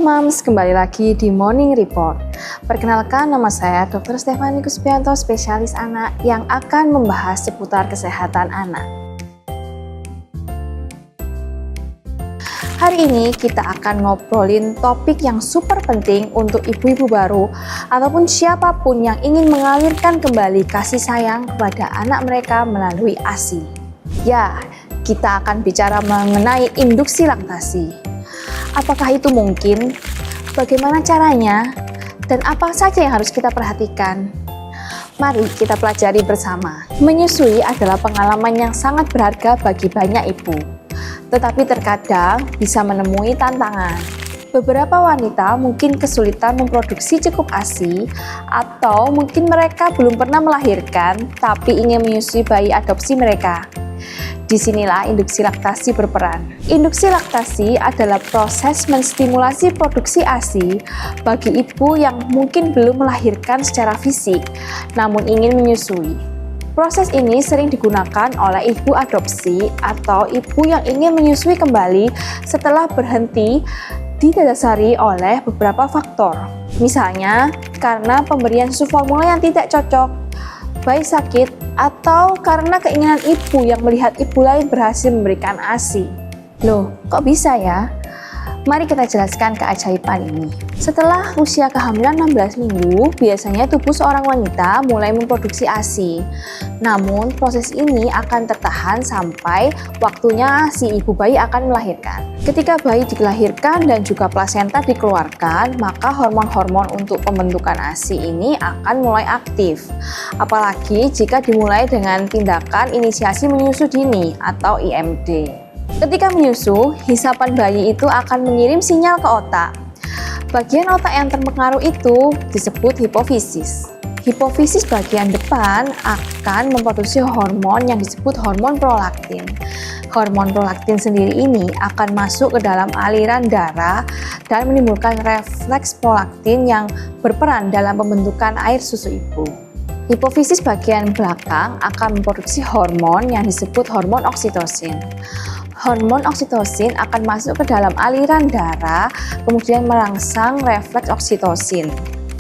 Halo Moms, kembali lagi di Morning Report. Perkenalkan, nama saya Dr. Stefani Kuspianto, spesialis anak yang akan membahas seputar kesehatan anak. Hari ini kita akan ngobrolin topik yang super penting untuk ibu-ibu baru ataupun siapapun yang ingin mengalirkan kembali kasih sayang kepada anak mereka melalui ASI. Ya, kita akan bicara mengenai induksi laktasi. Apakah itu mungkin? Bagaimana caranya? Dan apa saja yang harus kita perhatikan? Mari kita pelajari bersama. Menyusui adalah pengalaman yang sangat berharga bagi banyak ibu. Tetapi terkadang bisa menemui tantangan. Beberapa wanita mungkin kesulitan memproduksi cukup ASI, atau mungkin mereka belum pernah melahirkan tapi ingin menyusui bayi adopsi mereka. Disinilah induksi laktasi berperan. Induksi laktasi adalah proses menstimulasi produksi ASI bagi ibu yang mungkin belum melahirkan secara fisik, namun ingin menyusui. Proses ini sering digunakan oleh ibu adopsi atau ibu yang ingin menyusui kembali setelah berhenti didasari oleh beberapa faktor. Misalnya, karena pemberian susu formula yang tidak cocok, bayi sakit, atau karena keinginan ibu yang melihat ibu lain berhasil memberikan ASI. Loh, kok bisa ya? Mari kita jelaskan keajaiban ini. Setelah usia kehamilan 16 minggu, biasanya tubuh seorang wanita mulai memproduksi ASI. Namun, proses ini akan tertahan sampai waktunya si ibu bayi akan melahirkan. Ketika bayi dilahirkan dan juga plasenta dikeluarkan, maka hormon-hormon untuk pembentukan ASI ini akan mulai aktif. Apalagi jika dimulai dengan tindakan inisiasi menyusu dini atau IMD. Ketika menyusu, hisapan bayi itu akan mengirim sinyal ke otak. Bagian otak yang terpengaruh itu disebut hipofisis. Hipofisis bagian depan akan memproduksi hormon yang disebut hormon prolaktin. Hormon prolaktin sendiri ini akan masuk ke dalam aliran darah dan menimbulkan refleks prolaktin yang berperan dalam pembentukan air susu ibu. Hipofisis bagian belakang akan memproduksi hormon yang disebut hormon oksitosin. Hormon oksitosin akan masuk ke dalam aliran darah, kemudian merangsang refleks oksitosin.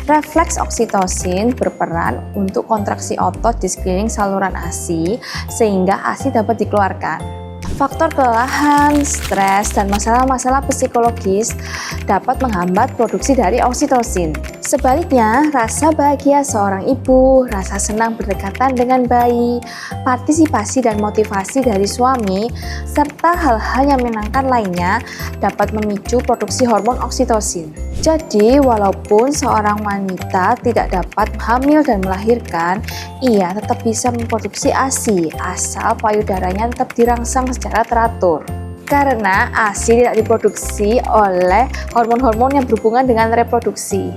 Refleks oksitosin berperan untuk kontraksi otot di sekeliling saluran ASI, sehingga ASI dapat dikeluarkan. Faktor kelelahan, stres, dan masalah-masalah psikologis dapat menghambat produksi dari oksitosin. Sebaliknya, rasa bahagia seorang ibu, rasa senang berdekatan dengan bayi, partisipasi dan motivasi dari suami, serta hal-hal yang menyenangkan lainnya dapat memicu produksi hormon oksitosin. Jadi, walaupun seorang wanita tidak dapat hamil dan melahirkan, ia tetap bisa memproduksi ASI asal payudaranya tetap dirangsang secara teratur. Karena ASI tidak diproduksi oleh hormon-hormon yang berhubungan dengan reproduksi.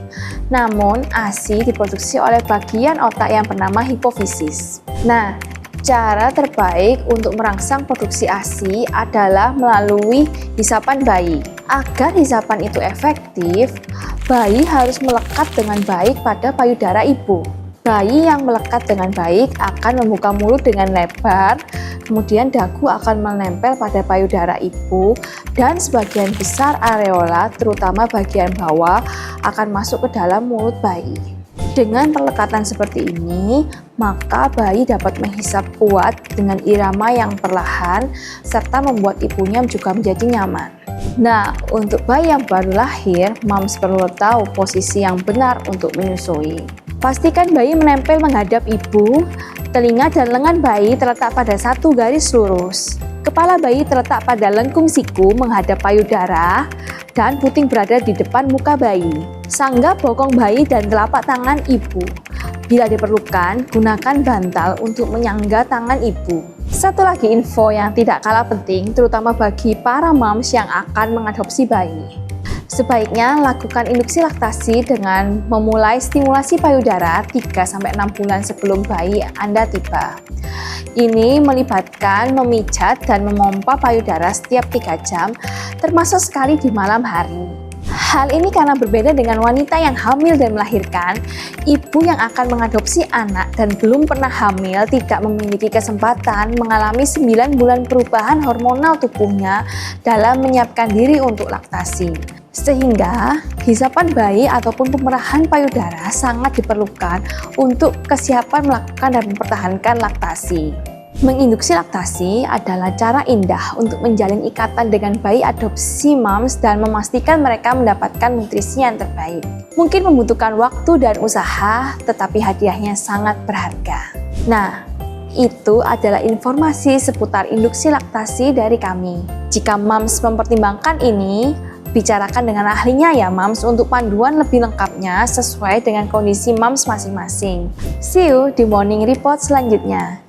Namun, ASI diproduksi oleh bagian otak yang bernama hipofisis. Nah, cara terbaik untuk merangsang produksi ASI adalah melalui hisapan bayi. Agar hisapan itu efektif, bayi harus melekat dengan baik pada payudara ibu. Bayi yang melekat dengan baik akan membuka mulut dengan lebar, kemudian dagu akan menempel pada payudara ibu, dan sebagian besar areola, terutama bagian bawah, akan masuk ke dalam mulut bayi. Dengan perlekatan seperti ini, maka bayi dapat menghisap kuat dengan irama yang perlahan, serta membuat ibunya juga menjadi nyaman. Nah, untuk bayi yang baru lahir, moms perlu tahu posisi yang benar untuk menyusui. Pastikan bayi menempel menghadap ibu, telinga dan lengan bayi terletak pada satu garis lurus. Kepala bayi terletak pada lengkung siku menghadap payudara, dan puting berada di depan muka bayi. Sanggah bokong bayi dan telapak tangan ibu. Bila diperlukan, gunakan bantal untuk menyangga tangan ibu. Satu lagi info yang tidak kalah penting, terutama bagi para moms yang akan mengadopsi bayi. Sebaiknya lakukan induksi laktasi dengan memulai stimulasi payudara 3-6 bulan sebelum bayi Anda tiba. Ini melibatkan memijat dan memompa payudara setiap 3 jam, termasuk sekali di malam hari. Hal ini karena berbeda dengan wanita yang hamil dan melahirkan, ibu yang akan mengadopsi anak dan belum pernah hamil tidak memiliki kesempatan mengalami 9 bulan perubahan hormonal tubuhnya dalam menyiapkan diri untuk laktasi. Sehingga hisapan bayi ataupun pemerahan payudara sangat diperlukan untuk kesiapan melakukan dan mempertahankan laktasi. Menginduksi laktasi adalah cara indah untuk menjalin ikatan dengan bayi adopsi moms dan memastikan mereka mendapatkan nutrisi yang terbaik. Mungkin membutuhkan waktu dan usaha, tetapi hadiahnya sangat berharga. Nah, itu adalah informasi seputar induksi laktasi dari kami. Jika moms mempertimbangkan ini, bicarakan dengan ahlinya ya moms untuk panduan lebih lengkapnya sesuai dengan kondisi moms masing-masing. See you di morning report selanjutnya.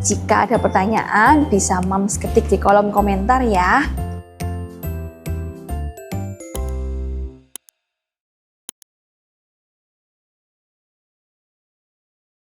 Jika ada pertanyaan, bisa moms ketik di kolom komentar ya.